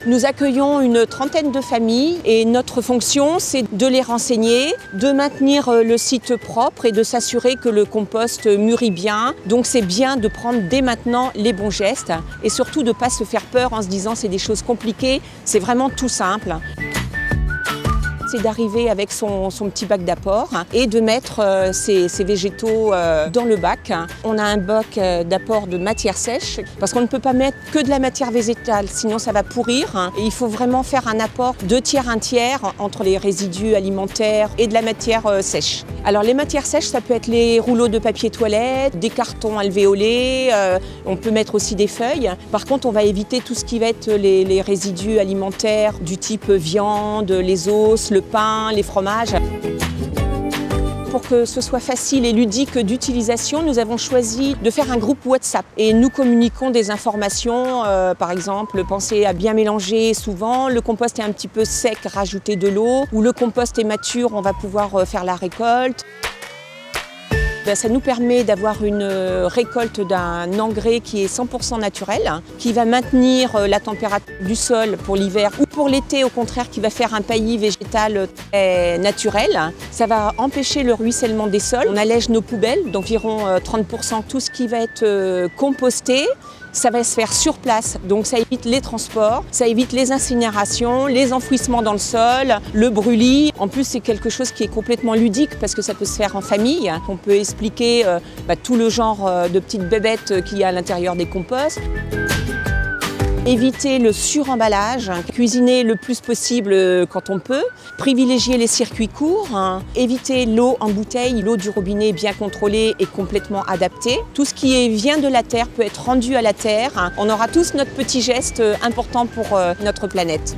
Nous accueillons une trentaine de familles et notre fonction, c'est de les renseigner, de maintenir le site propre et de s'assurer que le compost mûrit bien. Donc c'est bien de prendre dès maintenant les bons gestes et surtout de ne pas se faire peur en se disant c'est des choses compliquées, c'est vraiment tout simple. C'est d'arriver avec son petit bac d'apport et de mettre ses végétaux dans le bac. On a un bac d'apport de matière sèche parce qu'on ne peut pas mettre que de la matière végétale, sinon ça va pourrir. Et il faut vraiment faire un apport 2 tiers, 1 tiers entre les résidus alimentaires et de la matière sèche. Alors les matières sèches, ça peut être les rouleaux de papier toilette, des cartons alvéolés, on peut mettre aussi des feuilles. Par contre, on va éviter tout ce qui va être les résidus alimentaires du type viande, les os, le pain, les fromages. Pour que ce soit facile et ludique d'utilisation, nous avons choisi de faire un groupe WhatsApp. Et nous communiquons des informations, par exemple, pensez à bien mélanger souvent. Le compost est un petit peu sec, rajouter de l'eau. Ou le compost est mature, on va pouvoir faire la récolte. Ça nous permet d'avoir une récolte d'un engrais qui est 100% naturel, qui va maintenir la température du sol pour l'hiver ou pour l'été, au contraire, qui va faire un paillis végétal très naturel. Ça va empêcher le ruissellement des sols. On allège nos poubelles d'environ 30%. Tout ce qui va être composté, ça va se faire sur place, donc ça évite les transports, ça évite les incinérations, les enfouissements dans le sol, le brûlis. En plus, c'est quelque chose qui est complètement ludique parce que ça peut se faire en famille. On peut expliquer tout le genre de petites bébêtes qu'il y a à l'intérieur des composts. Éviter le suremballage, cuisiner le plus possible quand on peut, privilégier les circuits courts, éviter l'eau en bouteille, l'eau du robinet bien contrôlée et complètement adaptée. Tout ce qui vient de la terre peut être rendu à la terre. On aura tous notre petit geste important pour notre planète.